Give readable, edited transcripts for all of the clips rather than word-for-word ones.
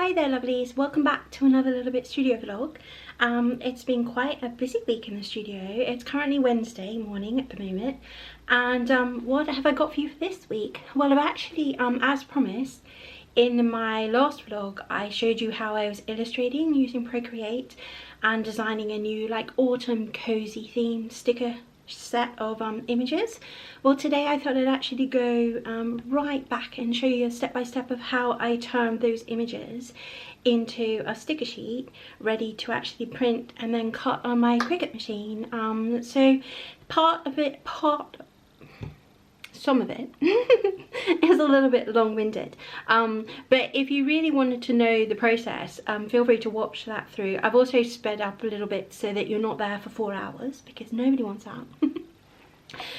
Hi there lovelies, welcome back to another Lillbits Studio vlog. It's been quite a busy week in the studio. It's currently Wednesday morning at the moment, and what have I got for you for this week? Well, I've actually, as promised, in my last vlog I showed you how I was illustrating using Procreate and designing a new like autumn cozy themed sticker set of images. Well, today I thought I'd actually go right back and show you a step-by-step of how I turned those images into a sticker sheet ready to actually print and then cut on my Cricut machine. So some of it is a little bit long-winded, but if you really wanted to know the process, feel free to watch that through. I've also sped up a little bit so that you're not there for 4 hours because nobody wants that.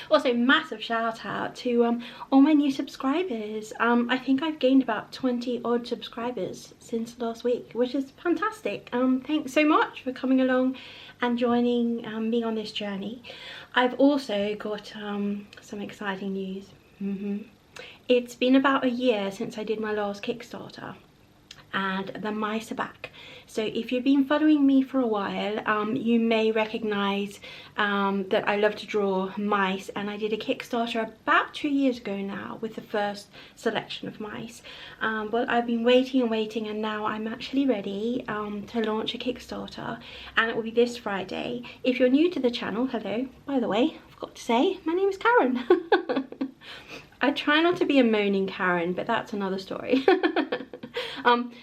Also, massive shout out to all my new subscribers. I think I've gained about 20 odd subscribers since last week, which is fantastic. Thanks so much for coming along and joining me on this journey. I've also got some exciting news. It's been about a year since I did my last Kickstarter, and the mice are back. So if you've been following me for a while, you may recognize that I love to draw mice, and I did a Kickstarter about 2 years ago now with the first selection of mice. Well, I've been waiting and waiting, and now I'm actually ready to launch a Kickstarter, and it will be this Friday. If you're new to the channel, hello, by the way, I forgot to say, my name is Karen. I try not to be a moaning Karen, but that's another story.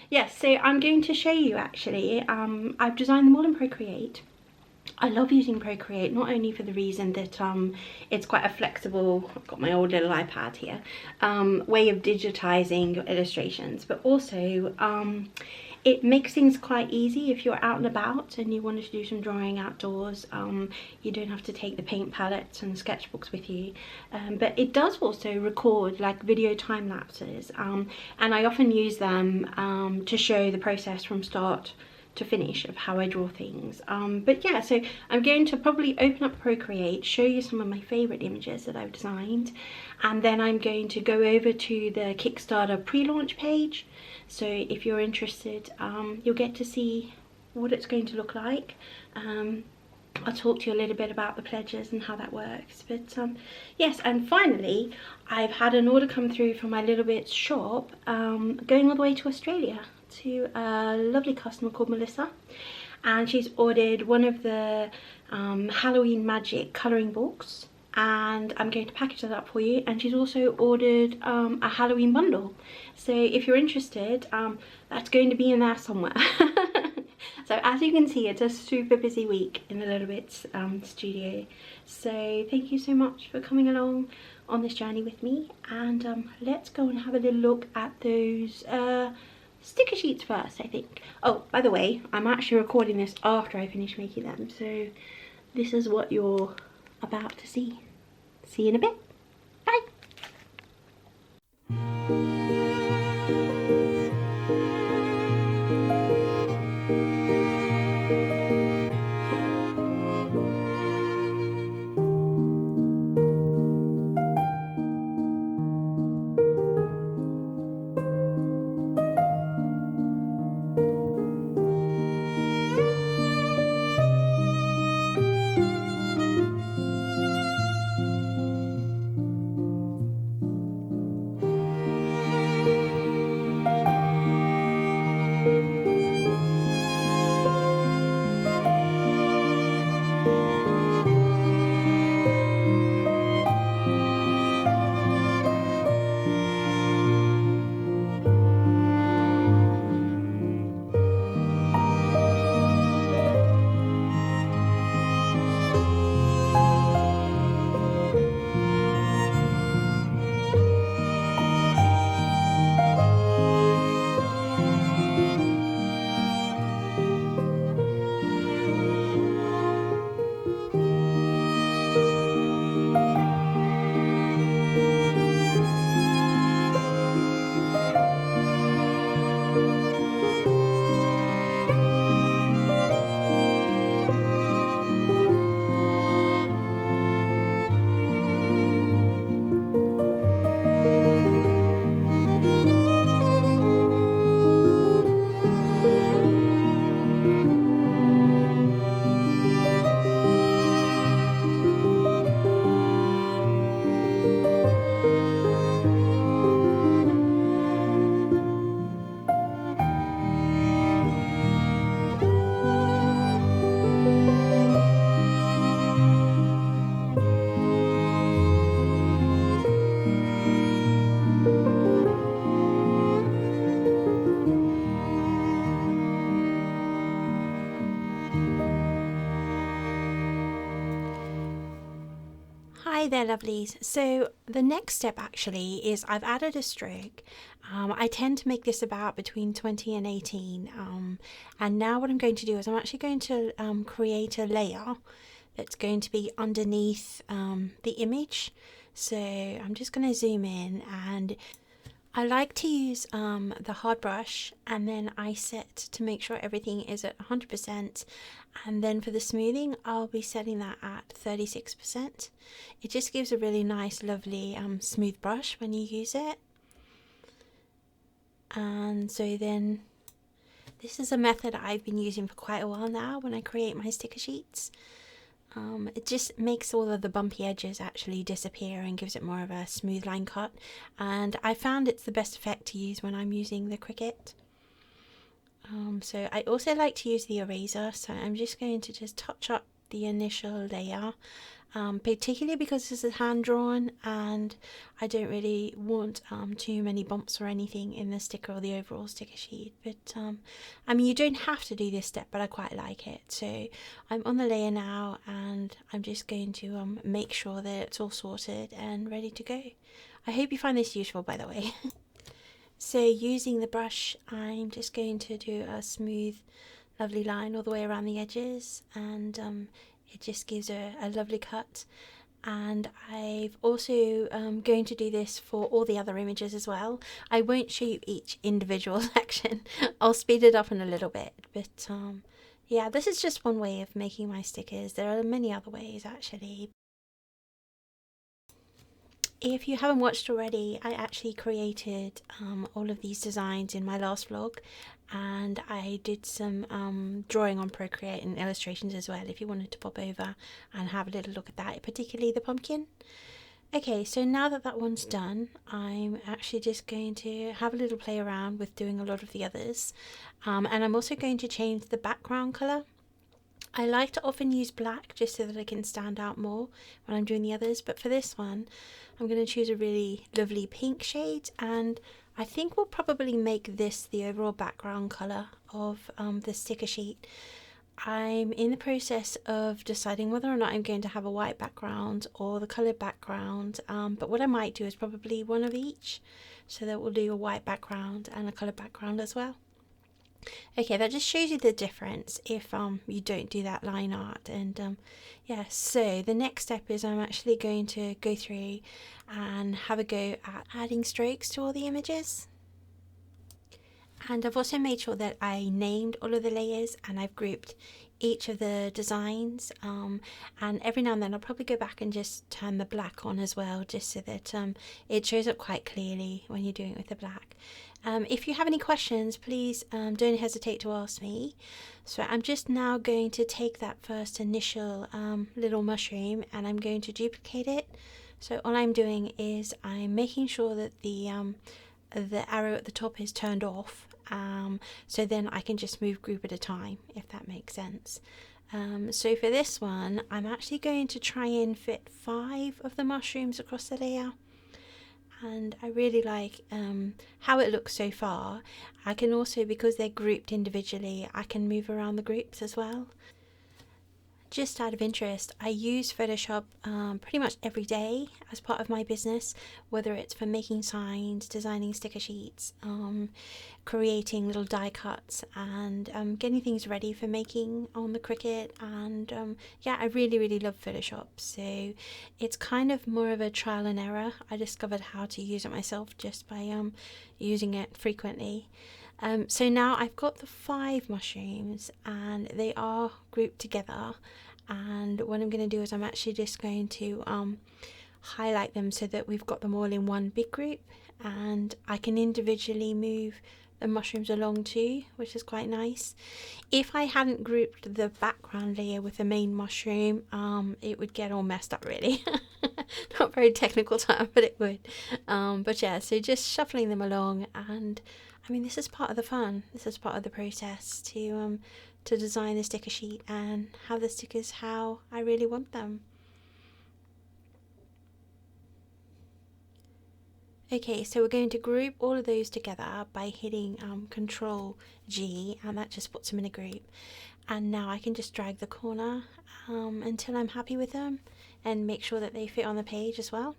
Yes, so I'm going to show you actually. I've designed them all in Procreate. I love using Procreate, not only for the reason that it's quite a flexible, I've got my old little iPad here, way of digitizing your illustrations, but also it makes things quite easy if you're out and about and you wanted to do some drawing outdoors. You don't have to take the paint palettes and sketchbooks with you, but it does also record like video time lapses, and I often use them to show the process from start to finish of how I draw things. But yeah, so I'm going to probably open up Procreate, show you some of my favorite images that I've designed, and then I'm going to go over to the Kickstarter pre-launch page. So if you're interested, you'll get to see what it's going to look like. I'll talk to you a little bit about the pledges and how that works. But yes, and finally I've had an order come through from my Lillbits shop, going all the way to Australia, to a lovely customer called Melissa, and she's ordered one of the Halloween Magic colouring books, and I'm going to package that up for you. And she's also ordered a Halloween bundle, so if you're interested, that's going to be in there somewhere. So as you can see, it's a super busy week in the Lillbits studio. So thank you so much for coming along on this journey with me, and let's go and have a little look at those sticker sheets first, I think. Oh, by the way, I'm actually recording this after I finish making them, so this is what you're about to see. See you in a bit. Bye. Hi there, lovelies. So the next step actually is I've added a stroke. I tend to make this about between 20 and 18. And now what I'm going to do is I'm actually going to create a layer that's going to be underneath the image. So I'm just going to zoom in, and I like to use the hard brush, and then I set to make sure everything is at 100%, and then for the smoothing I'll be setting that at 36%. It just gives a really nice lovely smooth brush when you use it. And so then this is a method I've been using for quite a while now when I create my sticker sheets. It just makes all of the bumpy edges actually disappear and gives it more of a smooth line cut, and I found it's the best effect to use when I'm using the Cricut. So I also like to use the eraser, so I'm just going to just touch up the initial layer, particularly because this is hand drawn and I don't really want too many bumps or anything in the sticker or the overall sticker sheet. But I mean, you don't have to do this step, but I quite like it. So I'm on the layer now, and I'm just going to make sure that it's all sorted and ready to go. I hope you find this useful, by the way. So using the brush, I'm just going to do a smooth lovely line all the way around the edges, and it just gives a lovely cut. And I've also going to do this for all the other images as well. I won't show you each individual section. I'll speed it up in a little bit, but yeah, this is just one way of making my stickers. There are many other ways actually. If you haven't watched already, I actually created all of these designs in my last vlog, and I did some drawing on Procreate and illustrations as well if you wanted to pop over and have a little look at that, particularly the pumpkin. Okay, so now that that one's done, I'm actually just going to have a little play around with doing a lot of the others, and I'm also going to change the background colour. I like to often use black just so that I can stand out more when I'm doing the others, but for this one I'm going to choose a really lovely pink shade, and I think we'll probably make this the overall background colour of the sticker sheet. I'm in the process of deciding whether or not I'm going to have a white background or the coloured background, but what I might do is probably one of each, so that we'll do a white background and a coloured background as well. Okay, that just shows you the difference if you don't do that line art. And yeah, so the next step is I'm actually going to go through and have a go at adding strokes to all the images. And I've also made sure that I named all of the layers, and I've grouped each of the designs, and every now and then I'll probably go back and just turn the black on as well, just so that it shows up quite clearly when you're doing it with the black. If you have any questions, please don't hesitate to ask me. So I'm just now going to take that first initial little mushroom, and I'm going to duplicate it. So all I'm doing is I'm making sure that the arrow at the top is turned off, so then I can just move group at a time, if that makes sense. So for this one, I'm actually going to try and fit 5 of the mushrooms across the layer, and I really like how it looks so far. I can also, because they're grouped individually, I can move around the groups as well. Just out of interest, I use Photoshop pretty much every day as part of my business, whether it's for making signs, designing sticker sheets, creating little die cuts, and getting things ready for making on the Cricut. And yeah, I really love Photoshop, so it's kind of more of a trial and error. I discovered how to use it myself just by using it frequently. So now I've got the 5 mushrooms, and they are grouped together, and what I'm going to do is I'm actually just going to highlight them so that we've got them all in one big group, and I can individually move the mushrooms along too, which is quite nice. If I hadn't grouped the background layer with the main mushroom, it would get all messed up really. Not very technical term, but it would. But yeah, so just shuffling them along, and I mean, this is part of the fun. This is part of the process to design the sticker sheet and have the stickers how I really want them. Okay, so we're going to group all of those together by hitting Control G, and that just puts them in a group. And now I can just drag the corner until I'm happy with them and make sure that they fit on the page as well.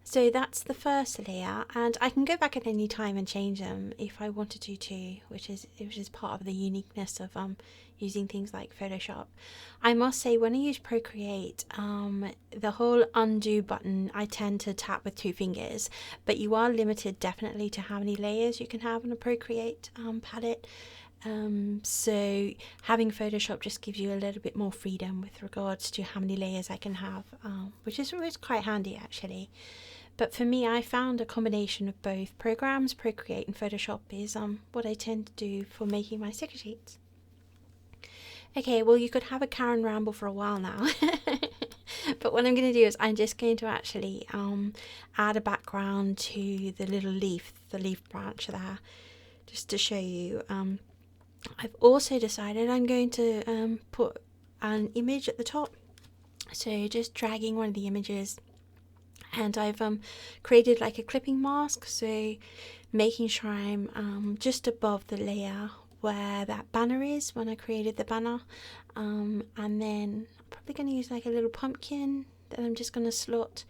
So that's the first layer, and I can go back at any time and change them if I wanted to too, which is part of the uniqueness of using things like Photoshop. I must say, when I use Procreate, the whole undo button I tend to tap with 2 fingers, but you are limited definitely to how many layers you can have on a Procreate palette. So having Photoshop just gives you a little bit more freedom with regards to how many layers I can have, which is quite handy actually. But for me, I found a combination of both programs, Procreate and Photoshop, is what I tend to do for making my sticker sheets. Okay, well, you could have a Karen ramble for a while now. But what I'm going to do is I'm just going to actually add a background to the little leaf, the leaf branch there, just to show you. I've also decided I'm going to put an image at the top. So just dragging one of the images, and I've created like a clipping mask, so making sure I'm just above the layer where that banner is when I created the banner, and then I'm probably going to use like a little pumpkin that I'm just going to slot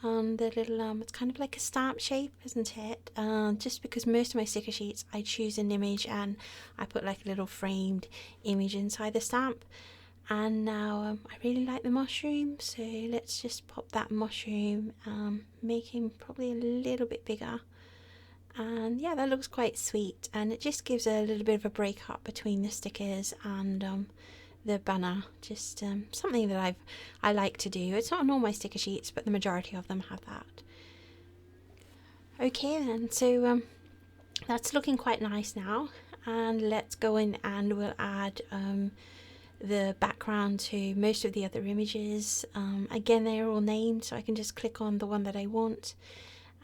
on the little it's kind of like a stamp shape, isn't it? Just because most of my sticker sheets I choose an image and I put like a little framed image inside the stamp. And now I really like the mushroom, so let's just pop that mushroom, make him probably a little bit bigger. And yeah, that looks quite sweet, and it just gives a little bit of a break up between the stickers and the banner. Just something that I like to do. It's not on all my sticker sheets, but the majority of them have that. Okay then, so that's looking quite nice now, and let's go in and we'll add the background to most of the other images. Again, they are all named, so I can just click on the one that I want,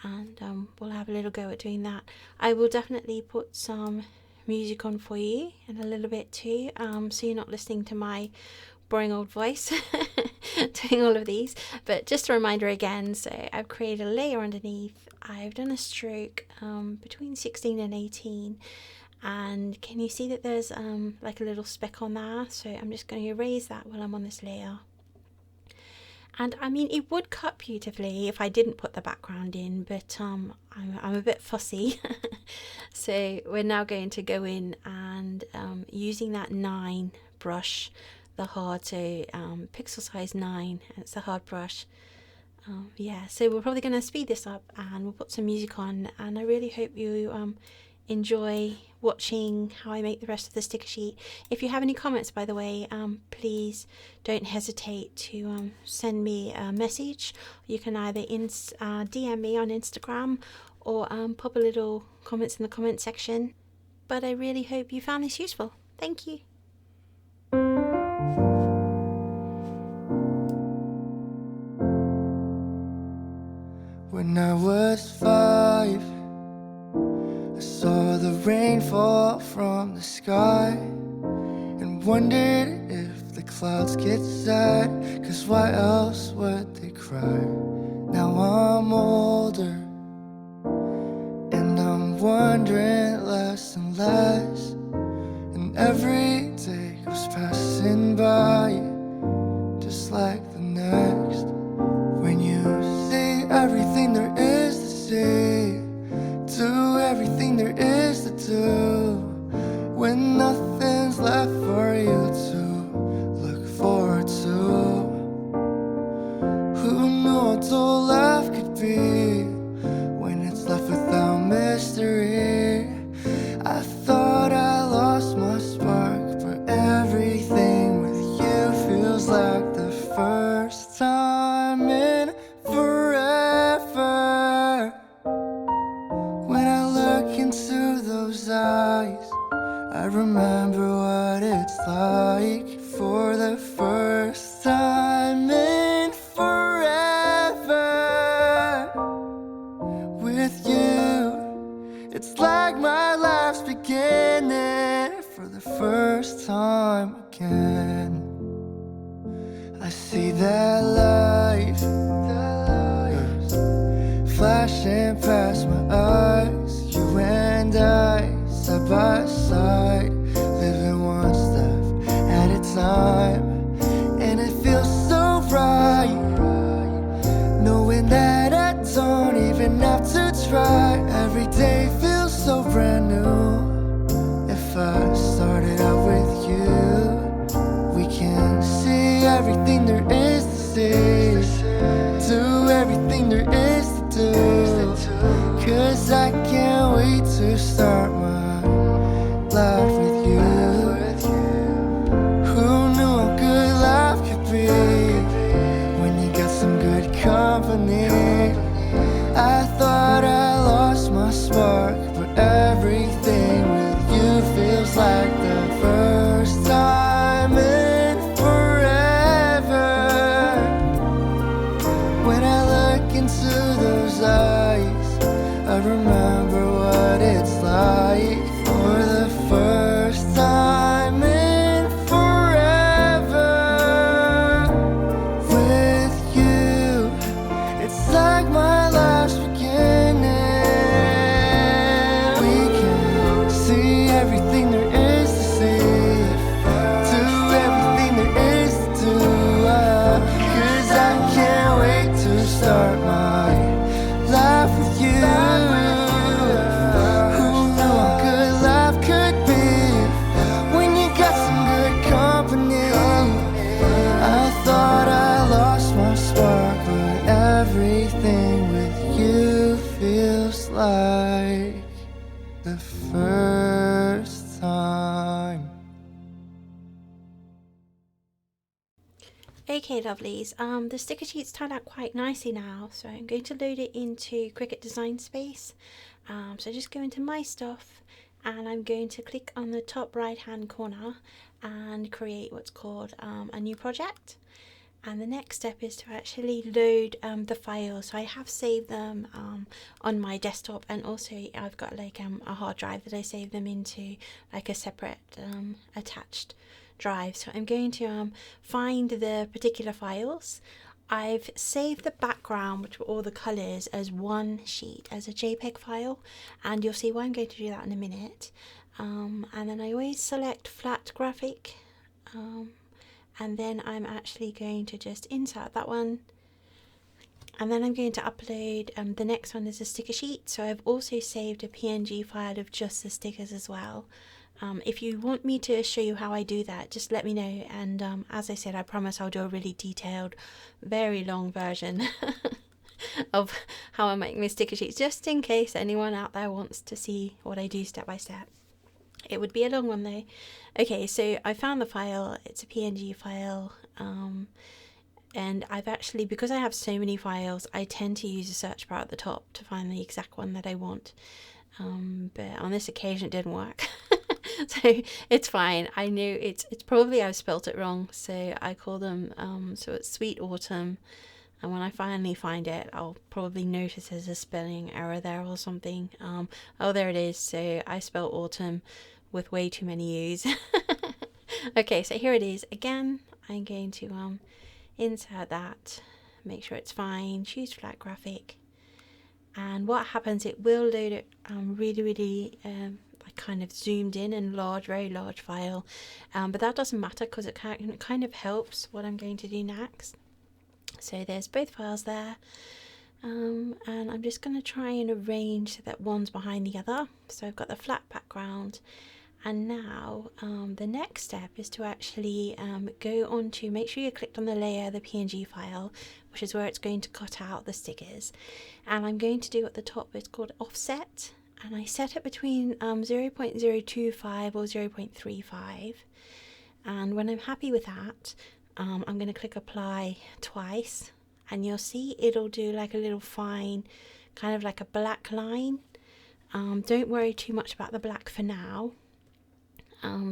and we'll have a little go at doing that. I will definitely put some music on for you in a little bit too, so you're not listening to my boring old voice doing all of these. But just a reminder again, so I've created a layer underneath, I've done a stroke between 16 and 18, and can you see that there's like a little speck on there? So I'm just going to erase that while I'm on this layer. And I mean, it would cut beautifully if I didn't put the background in, but I'm a bit fussy. So we're now going to go in and using that 9 brush, the hard, so pixel size 9, and it's a hard brush. Yeah, so we're probably going to speed this up and we'll put some music on, and I really hope you enjoy watching how I make the rest of the sticker sheet. If you have any comments, by the way, please don't hesitate to send me a message. You can either DM me on Instagram or pop a little comments in the comment section. But I really hope you found this useful. Thank you. When I was 5, I saw the rain fall from the sky and wondered if the clouds get sad, 'cause why else would they cry? Now I'm older and I'm wondering less and less, and every day goes passing by just like the next. When you see everything there is to see, do everything there is to do, when nothing's left for you to look forward to. Who knew how dull life could be when it's left without mystery? I thought I lost my spark, but everything with you feels like the first time in forever. When I look into those eyes, I remember what it's like for the first time in forever. With you, it's like my life's beginning for the first time again. I see that life flashing past my eyes. You and I, side by side, living one step at a time. And it feels so right, knowing that I don't even have to try. Every day feels so brand new. If I started out with you, we can see everything there is to see, do everything there is to do. 'Cause I can't wait to start my life with you. Who knew how good life could be when you got some good company? I thought I lost my spark, but everything with you feels like the first time in forever. When I look into those eyes, I remember what it's like for the first time in forever. With you, it's like my life's beginning. We can see everything there is to see, do everything there is to do. 'Cause I can't wait to start my life with you. Who knew how good life could be when you got some good company? I thought I lost my spark, but everything with you feels like the first time. Okay, lovelies, the sticker sheets turned out quite nicely now, so I'm going to load it into Cricut Design Space. So just go into My Stuff, and I'm going to click on the top right hand corner and create what's called a new project. And the next step is to actually load the files. So I have saved them on my desktop, and also I've got like a hard drive that I save them into, like a separate attached drive. So I'm going to find the particular files. I've saved the background, which were all the colours, as one sheet, as a JPEG file, and you'll see why I'm going to do that in a minute. And then I always select flat graphic, and then I'm actually going to just insert that one, and then I'm going to upload the next one is a sticker sheet. So I've also saved a PNG file of just the stickers as well. If you want me to show you how I do that, just let me know, and as I said, I promise I'll do a really detailed, very long version of how I make my sticker sheets, just in case anyone out there wants to see what I do step by step. It would be a long one though. Okay, so I found the file. It's a PNG file, and I've actually, because I have so many files, I tend to use a search bar at the top to find the exact one that I want, but on this occasion it didn't work. So it's fine. I knew it's probably I've spelt it wrong, so I call them so it's Sweet Autumn, and when I finally find it, I'll probably notice there's a spelling error there or something. Oh, there it is. So I spelled autumn with way too many U's. Okay, so here it is again. I'm going to insert that, make sure it's fine, choose flat graphic, and what happens, it will load it really kind of zoomed in and large, very large file, but that doesn't matter because it kind of helps what I'm going to do next. So there's both files there, and I'm just going to try and arrange so that one's behind the other. So I've got the flat background, and now the next step is to actually go on to, make sure you clicked on the layer, the PNG file, which is where it's going to cut out the stickers, and I'm going to do at the top, it's called offset, and I set it between 0.025 or 0.35, and when I'm happy with that, I'm going to click apply twice, and you'll see it'll do like a little fine, kind of like a black line. Don't worry too much about the black for now,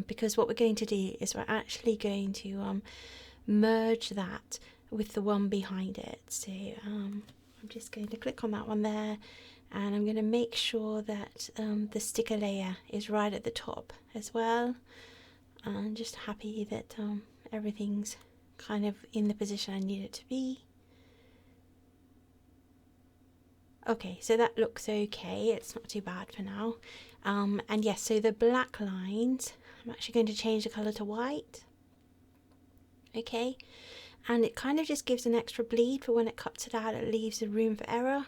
because what we're going to do is we're actually going to merge that with the one behind it. So I'm just going to click on that one there, and I'm going to make sure that the sticker layer is right at the top as well. I'm just happy that everything's kind of in the position I need it to be. Okay, so that looks okay, it's not too bad for now. And yes, so the black lines, I'm actually going to change the colour to white. Okay, and it kind of just gives an extra bleed for when it cuts it out, it leaves a room for error.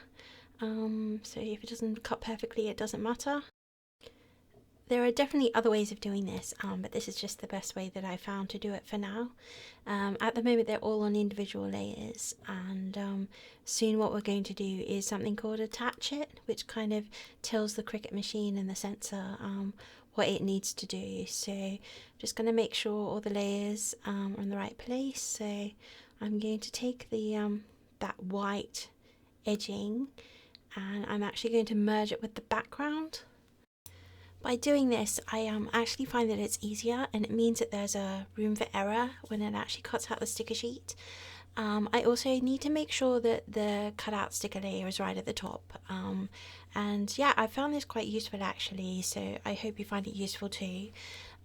So if it doesn't cut perfectly, it doesn't matter. There are definitely other ways of doing this, but this is just the best way that I found to do it for now. At the moment they're all on individual layers, and soon what we're going to do is something called attach it, which kind of tells the Cricut machine and the sensor what it needs to do. So I'm just going to make sure all the layers are in the right place. So I'm going to take the that white edging, and I'm actually going to merge it with the background. By doing this, I actually find that it's easier, and it means that there's a room for error when it actually cuts out the sticker sheet. I also need to make sure that the cutout sticker layer is right at the top. And yeah, I found this quite useful actually, so I hope you find it useful too.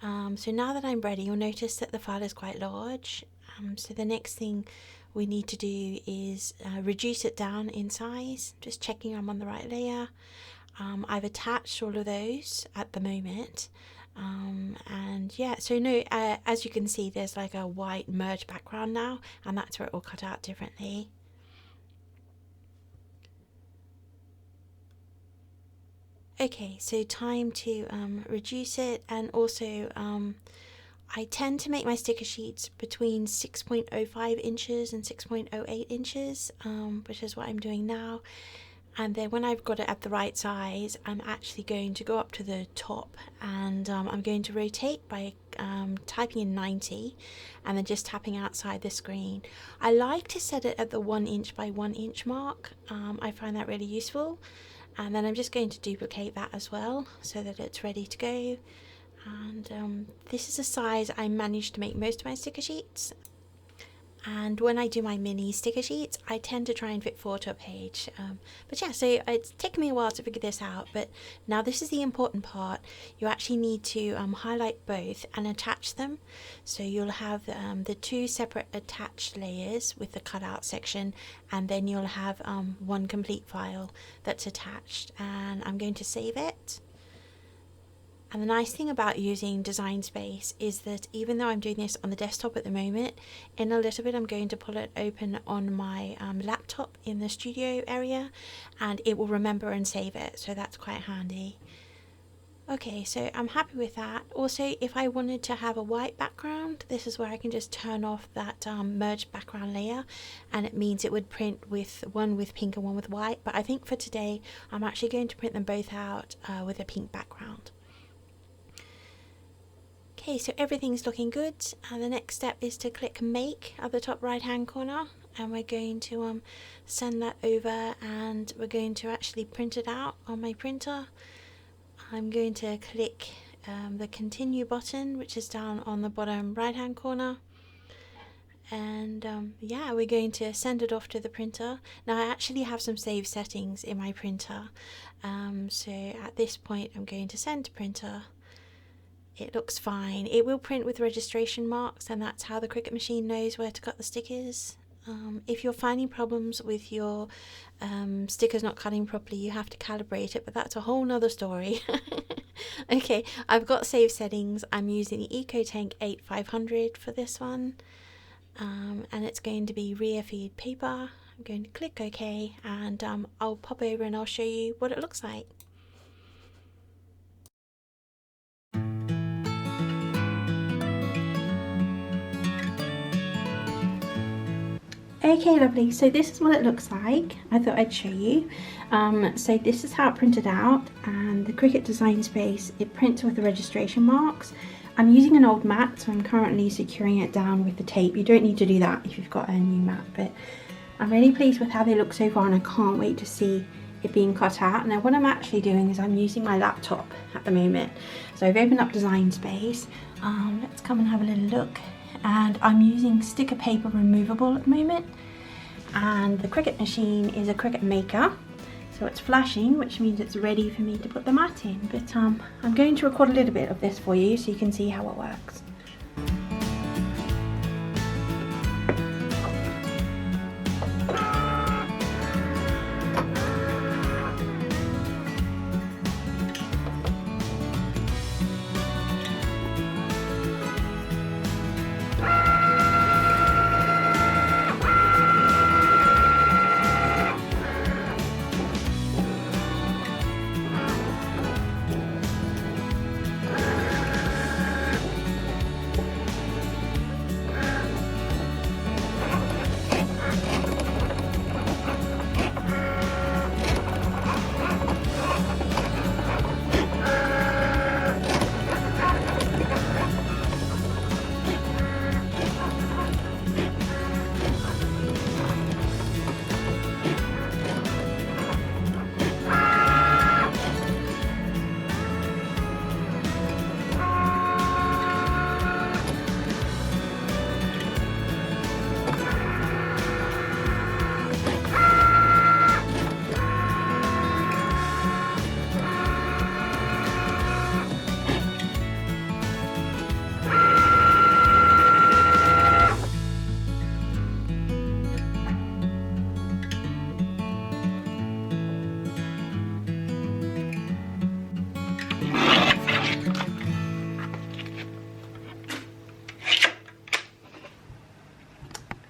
So now that I'm ready, you'll notice that the file is quite large. So the next thing we need to do is reduce it down in size, just checking I'm on the right layer. I've attached all of those at the moment, and yeah, so no, as you can see there's like a white merged background now, and that's where it will cut out differently. Okay, so time to reduce it, and also I tend to make my sticker sheets between 6.05 inches and 6.08 inches, which is what I'm doing now. And then when I've got it at the right size, I'm actually going to go up to the top, and I'm going to rotate by typing in 90 and then just tapping outside the screen. I like to set it at the 1 inch by 1 inch mark. I find that really useful. And then I'm just going to duplicate that as well so that it's ready to go. And this is a size I managed to make most of my sticker sheets. And when I do my mini sticker sheets, I tend to try and fit 4 to a page. But yeah, so it's taken me a while to figure this out, but now this is the important part. You actually need to highlight both and attach them. So you'll have the 2 separate attached layers with the cutout section, and then you'll have one complete file that's attached, and I'm going to save it. And the nice thing about using Design Space is that even though I'm doing this on the desktop at the moment, in a little bit I'm going to pull it open on my laptop in the studio area, and it will remember and save it, so that's quite handy. Okay, so I'm happy with that. Also, if I wanted to have a white background, this is where I can just turn off that merged background layer, and it means it would print with one with pink and one with white. But I think for today I'm actually going to print them both out with a pink background. Okay, so everything's looking good, and the next step is to click Make at the top right hand corner, and we're going to send that over, and we're going to actually print it out on my printer. I'm going to click the Continue button, which is down on the bottom right hand corner, and yeah, we're going to send it off to the printer. Now I actually have some saved settings in my printer, so at this point I'm going to send to printer. It looks fine. It will print with registration marks, and that's how the Cricut machine knows where to cut the stickers. If you're finding problems with your stickers not cutting properly, you have to calibrate it, but that's a whole nother story. Okay, I've got save settings. I'm using the EcoTank 8500 for this one, and it's going to be rear feed paper. I'm going to click OK, and I'll pop over and I'll show you what it looks like. Okay, lovely, so this is what it looks like. I thought I'd show you. So this is how it printed out, and the Cricut Design Space, it prints with the registration marks. I'm using an old mat, so I'm currently securing it down with the tape. You don't need to do that if you've got a new mat, but I'm really pleased with how they look so far, and I can't wait to see it being cut out. Now what I'm actually doing is I'm using my laptop at the moment. So I've opened up Design Space. Let's come and have a little look. And I'm using sticker paper removable at the moment, and the Cricut machine is a Cricut Maker, so it's flashing, which means it's ready for me to put the mat in. But I'm going to record a little bit of this for you so you can see how it works.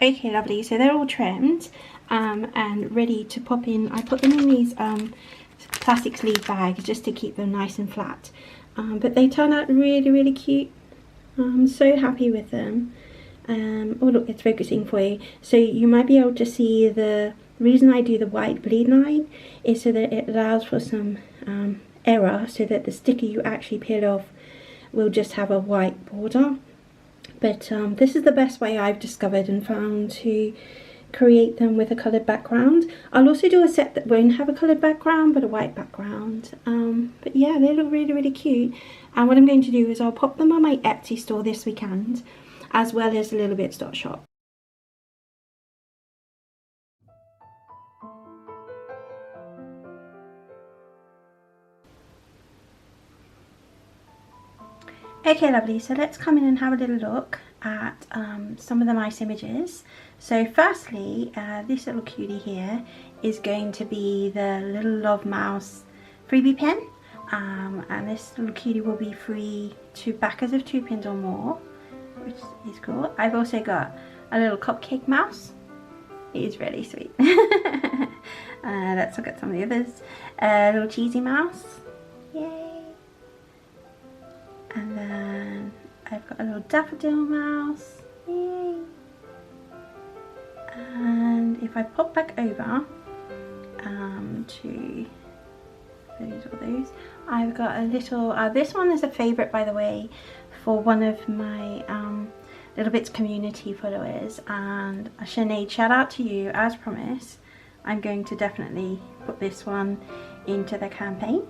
Okay, lovely, so they're all trimmed and ready to pop in. I put them in these plastic sleeve bags just to keep them nice and flat, but they turn out really cute. I'm so happy with them. Oh look, it's focusing for you, so you might be able to see the reason I do the white bleed line is so that it allows for some error, so that the sticker you actually peel off will just have a white border. But this is the best way I've discovered and found to create them with a coloured background. I'll also do a set that won't have a coloured background but a white background. But yeah, they look really cute. And what I'm going to do is I'll pop them on my Etsy store this weekend, as well as Lillbits.shop. Okay, lovely, so let's come in and have a little look at some of the nice images. So firstly, this little cutie here is going to be the Little Love Mouse freebie pin, and this little cutie will be free to backers of 2 pins or more, which is cool. I've also got a little cupcake mouse. It is really sweet. Let's look at some of the others. A little cheesy mouse, yay. And then I've got a little daffodil mouse, yay. And if I pop back over to those, I've got a little, this one is a favourite, by the way, for one of my Lillbits community followers, and Sinead, shout out to you. As promised, I'm going to definitely put this one into the campaign.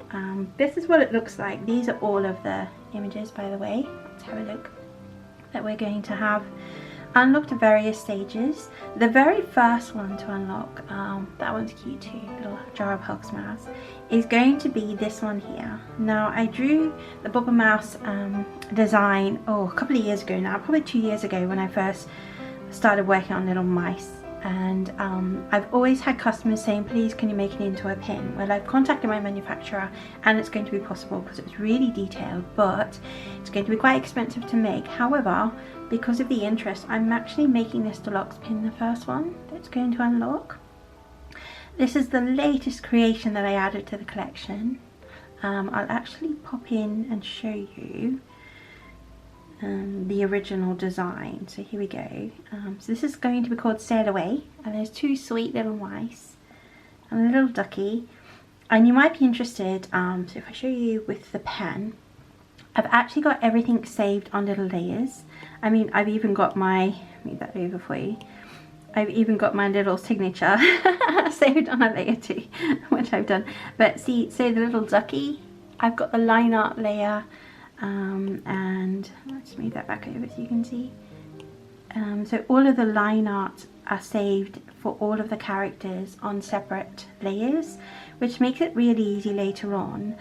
This is what it looks like. These are all of the images, by the way. Let's have a look, that we're going to have unlocked at various stages. The very first one to unlock, that one's cute too, little jar of hugs mouse, is going to be this one here. Now, I drew the Bubba Mouse design a couple of years ago now, probably 2 years ago, when I first started working on little mice. And I've always had customers saying, please can you make it into a pin? Well, I've contacted my manufacturer and it's going to be possible because it's really detailed, but it's going to be quite expensive to make. However, because of the interest, I'm actually making this deluxe pin the first one that's going to unlock. This is the latest creation that I added to the collection. I'll actually pop in and show you the original design. So here we go. So this is going to be called Sail Away, and there's 2 sweet little mice and a little ducky. And you might be interested, so if I show you with the pen, I've actually got everything saved on little layers. I mean, I've even got my, move that over for you, I've even got my little signature saved on a layer too, which I've done. But see, so the little ducky, I've got the line art layer, and let's move that back over so you can see. So all of the line art are saved for all of the characters on separate layers, which makes it really easy later on.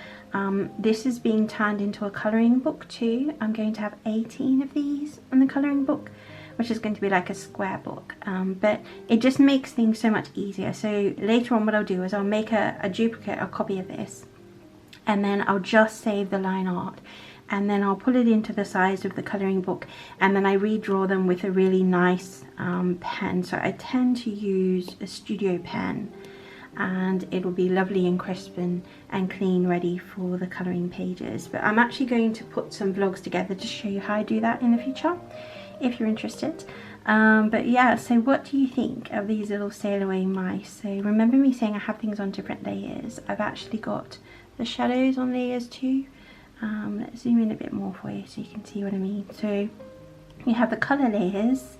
This is being turned into a colouring book too. I'm going to have 18 of these on the colouring book, which is going to be like a square book, but it just makes things so much easier. So later on what I'll do is I'll make a duplicate, a copy of this, and then I'll just save the line art, and then I'll put it into the size of the colouring book, and then I redraw them with a really nice pen. So I tend to use a studio pen, and it will be lovely and crisp and clean, ready for the colouring pages. But I'm actually going to put some vlogs together to show you how I do that in the future, if you're interested. But yeah, so what do you think of these little Sail Away mice? So remember me saying I have things on different layers. I've actually got the shadows on layers too. Let's zoom in a bit more for you so you can see what I mean. So you have the colour layers,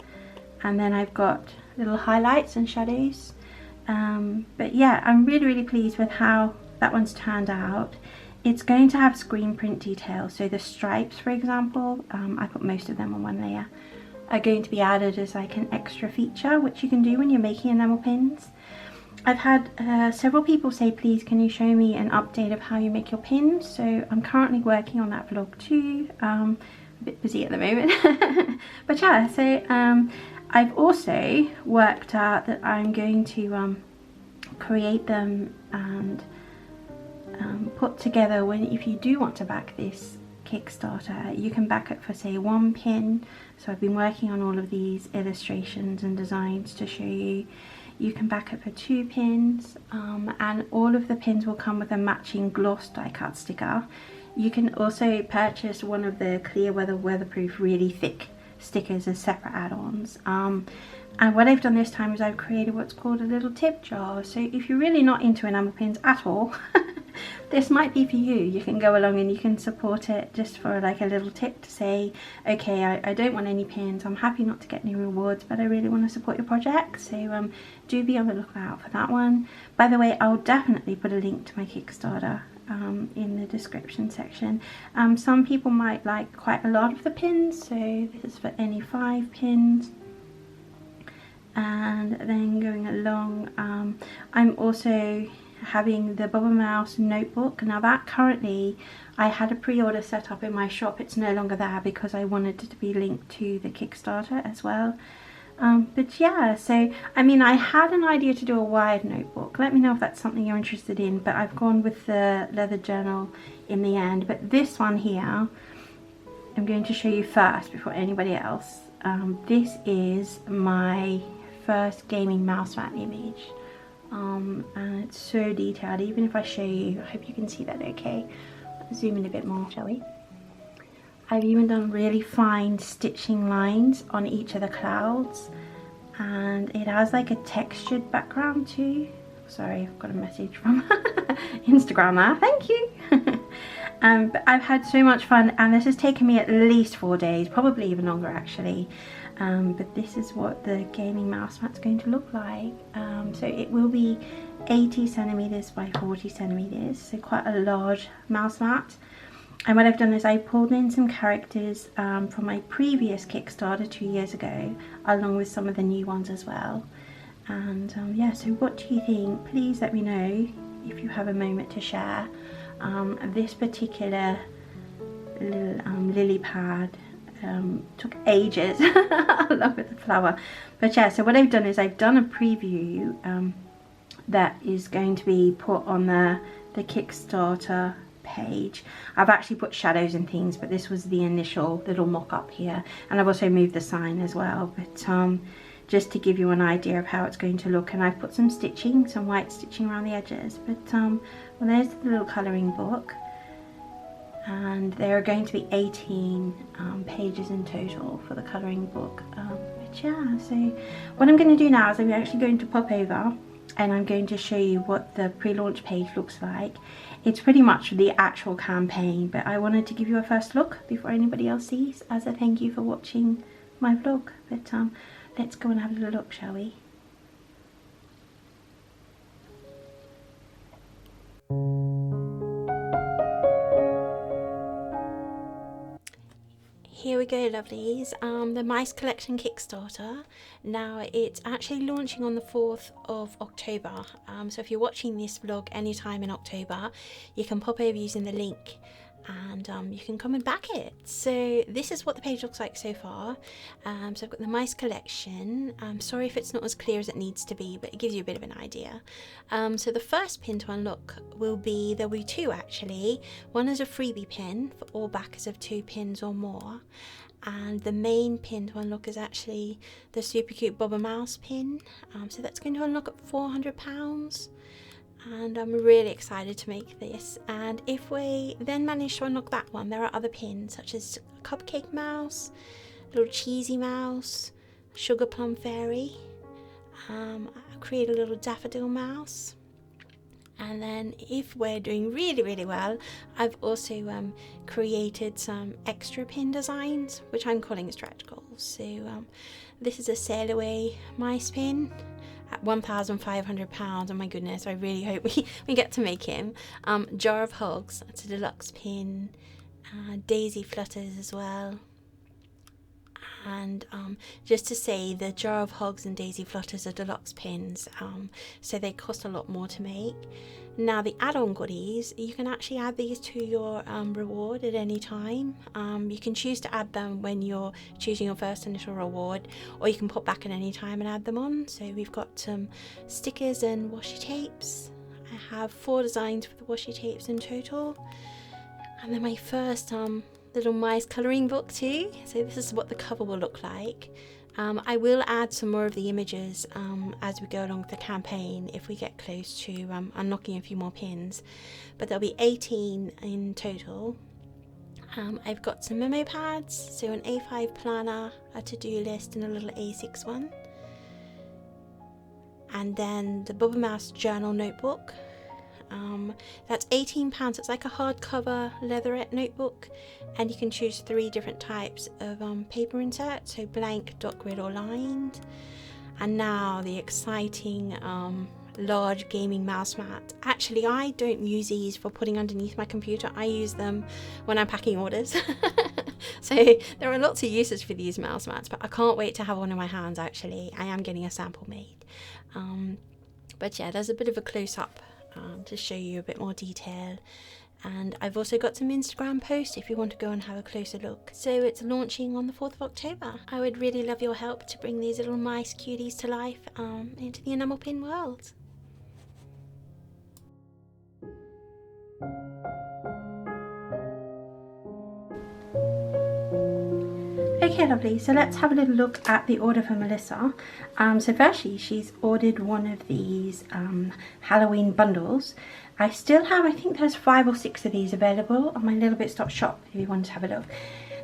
and then I've got little highlights and shadows. But yeah, I'm really pleased with how that one's turned out. It's going to have screen print details, so the stripes, for example, I put most of them on one layer, are going to be added as like an extra feature, which you can do when you're making enamel pins. I've had several people say, please can you show me an update of how you make your pins, so I'm currently working on that vlog too. A bit busy at the moment. But yeah, so I've also worked out that I'm going to create them and put together, when if you do want to back this Kickstarter, you can back up for say 1 pin. So I've been working on all of these illustrations and designs to show you. You can back up for 2 pins, and all of the pins will come with a matching gloss die cut sticker. You can also purchase one of the clear weatherproof really thick stickers as separate add-ons. And what I've done this time is I've created what's called a little tip jar. So if you're really not into enamel pins at all, this might be for you. You can go along and you can support it just for like a little tip to say, okay, I don't want any pins, I'm happy not to get any rewards, but I really want to support your project. So do be on the lookout for that one. By the way, I'll definitely put a link to my Kickstarter in the description section. Some people might like quite a lot of the pins, so this is for any 5 pins. And then going along, I'm also having the Bubble Mouse notebook. Now that currently, I had a pre-order set up in my shop. It's no longer there because I wanted it to be linked to the Kickstarter as well. But yeah, so I mean, I had an idea to do a wired notebook. Let me know if that's something you're interested in, but I've gone with the leather journal in the end. But this one here, I'm going to show you first before anybody else. This is my first gaming mouse mat image, and it's so detailed. Even if I show you, I hope you can see that okay. Let's zoom in a bit more, shall we? I've even done really fine stitching lines on each of the clouds, and it has like a textured background too. Sorry, I've got a message from Instagram there, thank you. But I've had so much fun, and this has taken me at least 4 days, probably even longer actually. But this is what the gaming mouse mat's going to look like. So it will be 80 centimeters by 40 centimeters, so quite a large mouse mat. And what I've done is I pulled in some characters from my previous Kickstarter 2 years ago, along with some of the new ones as well. And yeah, so what do you think? Please let me know if you have a moment to share. This particular lily pad took ages. I love it, the flower. But yeah, so what I've done is I've done a preview that is going to be put on the Kickstarter page. I've actually put shadows and things, but this was the initial little mock-up here, and I've also moved the sign as well. But just to give you an idea of how it's going to look, and I've put some stitching, some white stitching around the edges. But well, there's the little colouring book, and there are going to be 18 pages in total for the colouring book. But yeah, so what I'm going to do now is I'm actually going to pop over and I'm going to show you what the pre-launch page looks like. It's pretty much the actual campaign, but I wanted to give you a first look before anybody else sees, as a thank you for watching my vlog. But let's go and have a little look, shall we? Here we go, lovelies. The Mice Collection Kickstarter. Now it's actually launching on the 4th of October. So if you're watching this vlog anytime in October, you can pop over using the link and you can come and back it. So this is what the page looks like so far. So I've got the Mice Collection. I'm sorry if it's not as clear as it needs to be, but it gives you a bit of an idea. So the first pin to unlock there'll be 2 actually. One is a freebie pin for all backers of 2 pins or more, and the main pin to unlock is actually the super cute Bubble Mouse pin. So that's going to unlock at £400. And I'm really excited to make this. And if we then manage to unlock that one, there are other pins such as a cupcake mouse, little cheesy mouse, sugar plum fairy. I create a little daffodil mouse. And then if we're doing really well, I've also created some extra pin designs, which I'm calling stretch goals. So this is a sail away mice pin at £1,500. Oh my goodness, I really hope we get to make him. Jar of Hugs, that's a deluxe pin. Daisy Flutters as well. And just to say, the Jar of Hugs and Daisy Flutters are deluxe pins, so they cost a lot more to make. Now the add-on goodies, you can actually add these to your reward at any time. You can choose to add them when you're choosing your first initial reward, or you can pop back at any time and add them on. So we've got some stickers and washi tapes. I have 4 designs for the washi tapes in total. And then my first little mice colouring book too. So this is what the cover will look like. I will add some more of the images as we go along with the campaign if we get close to unlocking a few more pins, but there'll be 18 in total. I've got some memo pads, so an A5 planner, a to-do list and a little A6 one, and then the Bubba Mouse journal notebook. That's £18. It's like a hardcover leatherette notebook, and you can choose 3 different types of paper insert, so blank, dot grid or lined. And now the exciting large gaming mouse mat. Actually, I don't use these for putting underneath my computer. I use them when I'm packing orders. So there are lots of uses for these mouse mats, but I can't wait to have one in my hands. Actually, I am getting a sample made. But yeah, there's a bit of a close-up to show you a bit more detail, and I've also got some Instagram posts if you want to go and have a closer look. So it's launching on the 4th of October. I would really love your help to bring these little mice cuties to life into the enamel pin world. Okay, lovely, so let's have a little look at the order for Melissa. So firstly, she's ordered one of these Halloween bundles. I still have, I think there's 5 or 6 of these available on my Lillbits shop if you want to have a look.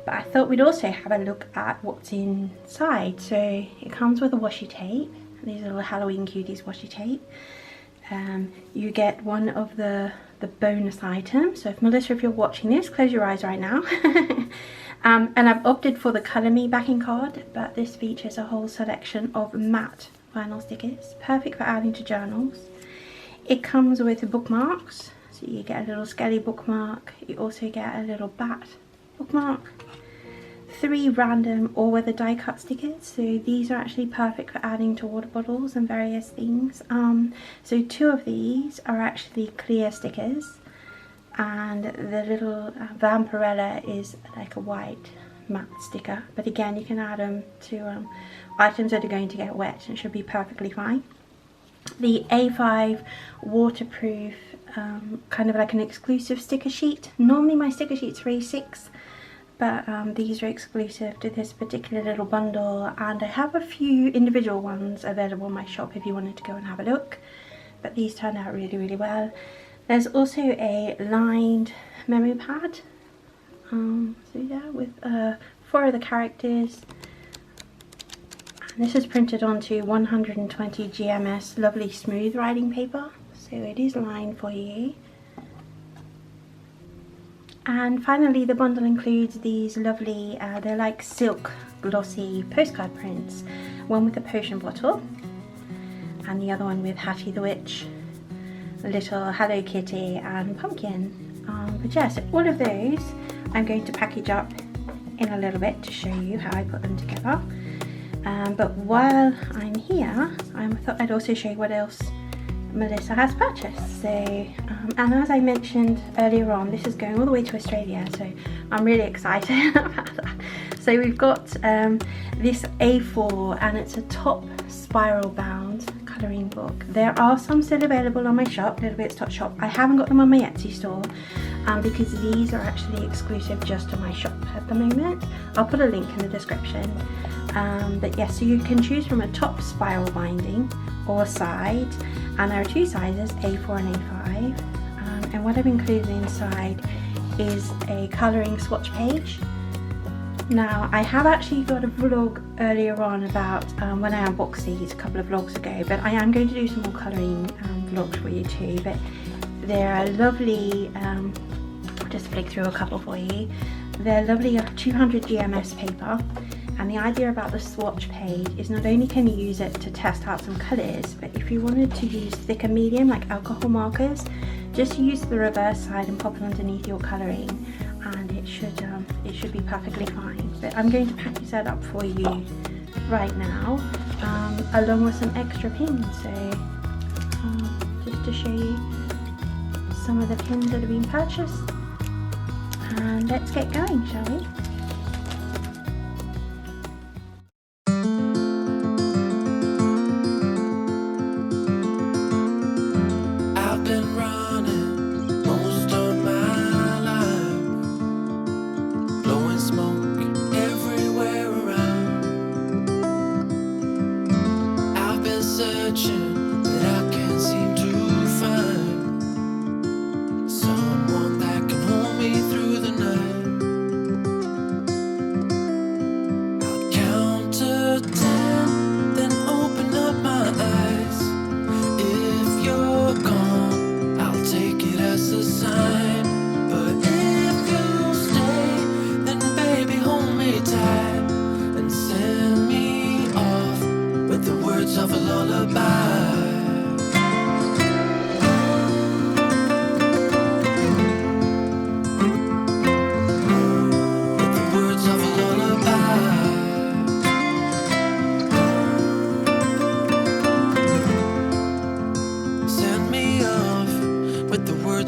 But I thought we'd also have a look at what's inside. So it comes with a washi tape, these little Halloween cuties washi tape. You get one of the bonus items. So if Melissa, if you're watching this, close your eyes right now. And I've opted for the Colour Me backing card, but this features a whole selection of matte vinyl stickers, perfect for adding to journals. It comes with bookmarks, so you get a little skelly bookmark, you also get a little bat bookmark, 3 random all-weather die cut stickers, so these are actually perfect for adding to water bottles and various things. So 2 of these are actually clear stickers, and the little Vampirella is like a white matte sticker, but again you can add them to items that are going to get wet and should be perfectly fine. The A5 waterproof kind of like an exclusive sticker sheet. Normally my sticker sheets are A6, but these are exclusive to this particular little bundle, and I have a few individual ones available in my shop if you wanted to go and have a look, but these turned out really well. There's also a lined memo pad, so yeah, with 4 of the characters, and this is printed onto 120 GMS lovely smooth writing paper, so it is lined for you. And finally the bundle includes these lovely, they're like silk glossy postcard prints, one with a potion bottle and the other one with Hattie the Witch, little Hello Kitty and pumpkin. But yes, all of those I'm going to package up in a little bit to show you how I put them together. But while I'm here, I thought I'd also show you what else Melissa has purchased. So, and as I mentioned earlier on, this is going all the way to Australia, so I'm really excited about that. So we've got this A4, and it's a top spiral bound colouring book. There are some still available on my shop, Lillbits shop. I haven't got them on my Etsy store because these are actually exclusive just to my shop at the moment. I'll put a link in the description. But yes, so you can choose from a top spiral binding or side, and there are 2 sizes, A4 and A5. And what I've included inside is a colouring swatch page. Now, I have actually got a vlog earlier on about when I unboxed these a couple of vlogs ago, but I am going to do some more colouring vlogs for you too. But they're lovely, I'll just flick through a couple for you. They're lovely 200 GMS paper, and the idea about the swatch page is not only can you use it to test out some colours, but if you wanted to use thicker medium like alcohol markers, just use the reverse side and pop it underneath your colouring, and it should be perfectly fine. But I'm going to package that up for you right now, along with some extra pins. So just to show you some of the pins that have been purchased, and let's get going, shall we?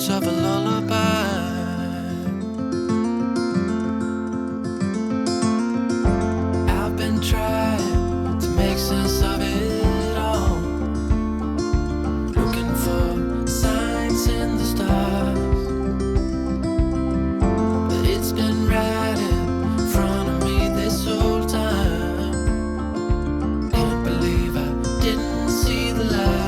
words of a lullaby. I've been trying to make sense of it all, looking for signs in the stars, but it's been right in front of me this whole time. Can't believe I didn't see the light.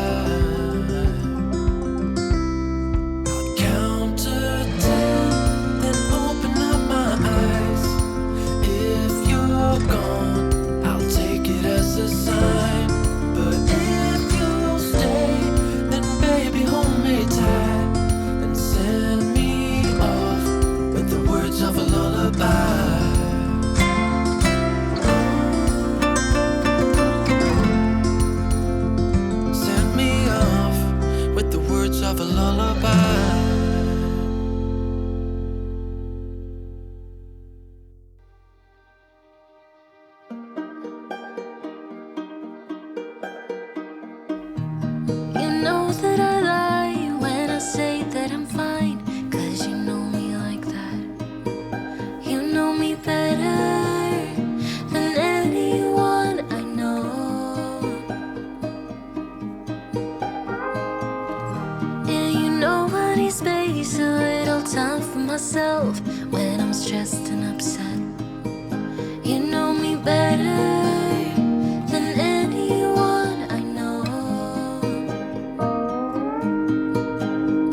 I'll count to 10, then open up my eyes. If you're gone, I'll take it as a sign. But if you'll stay, then baby hold me tight and send me off with the words of a lullaby. Send me off with the words of a lullaby. You know that I lie when I say that I'm fine, 'cause you know me like that. You know me better than anyone I know. Yeah, you know I need space, a little time for myself when I'm stressed and upset. You know me better than anyone I know.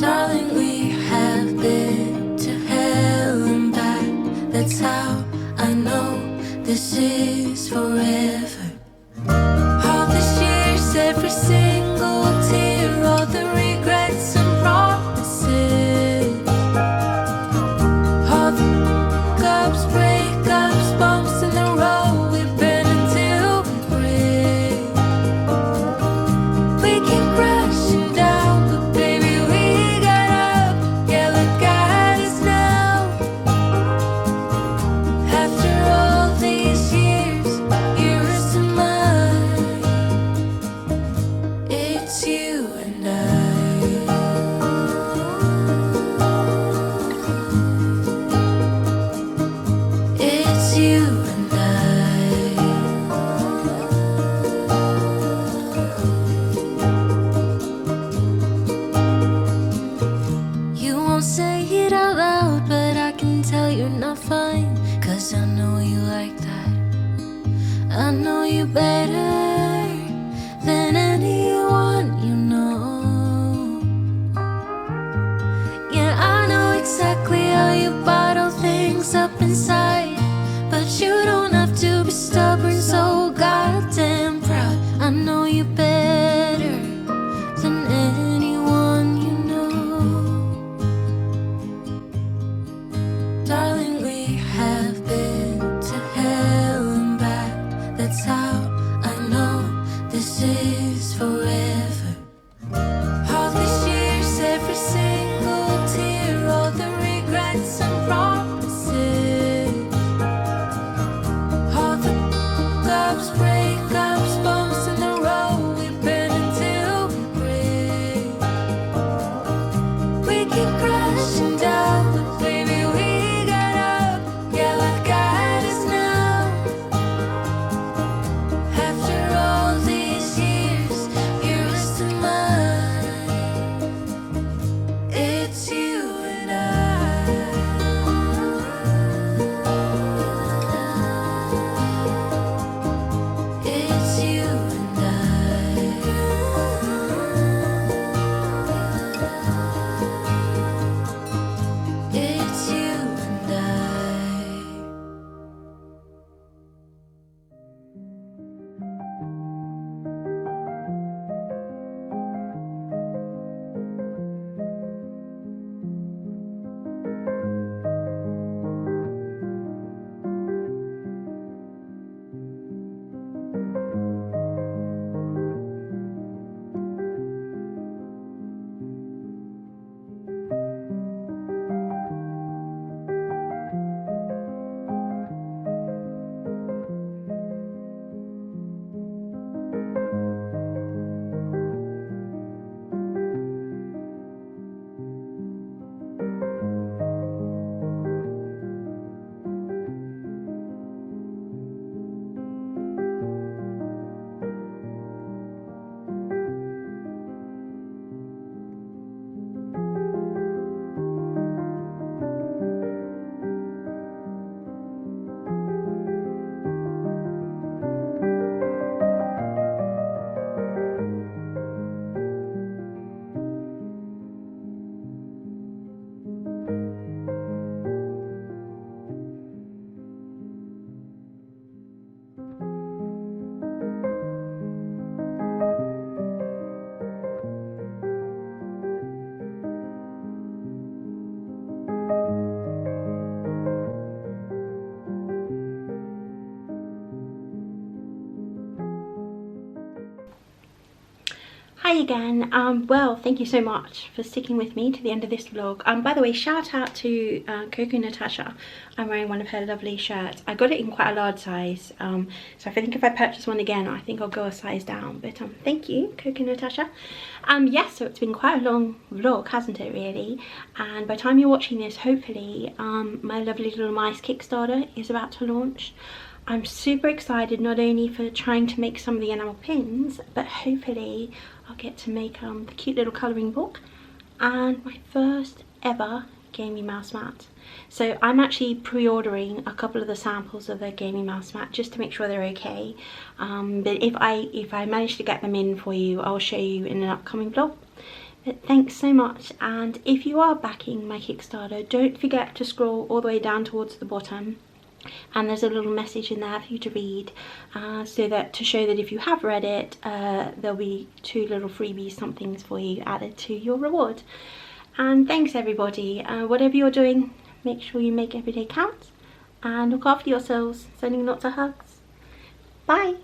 Darling, we have been to hell and back. That's how I know this is forever. All these years, every single tear, all the regrets and promises, all the ups, breakups, bumps in the road, we've been until we break. We keep crashing down, but baby we got up. Yeah, look at us now. After all these years, yours and mine, it's you and I. It's you and I. You won't say it out loud, but I can tell you're not fine, 'cause I know you like that. I know you better than anyone you know. Yeah, I know exactly how you bottle things up inside, but you don't have to be stubborn, so goddamn proud. I know you better than anyone you know. Darling, we have been to hell and back. That's how I know this is forever. All these years, every single tear, all the regrets and promises, all the ups, breakups, Hi again. Well, thank you so much for sticking with me to the end of this vlog. By the way, shout out to Coco Natasha. I'm wearing one of her lovely shirts. I got it in quite a large size, so I think if I purchase one again, I think I'll go a size down. But thank you, Coco Natasha. Yes, so it's been quite a long vlog, hasn't it, really? And by the time you're watching this, hopefully, my lovely little mice Kickstarter is about to launch. I'm super excited, not only for trying to make some of the enamel pins, but hopefully I'll get to make the cute little colouring book and my first ever gaming mouse mat. So I'm actually pre-ordering a couple of the samples of the gaming mouse mat just to make sure they're okay. But if I manage to get them in for you, I'll show you in an upcoming vlog. But thanks so much, and if you are backing my Kickstarter, don't forget to scroll all the way down towards the bottom. And there's a little message in there for you to read, so that to show that if you have read it, there'll be 2 little freebies, somethings for you added to your reward. And thanks everybody. Whatever you're doing, make sure you make every day count and look after yourselves. Sending lots of hugs. Bye.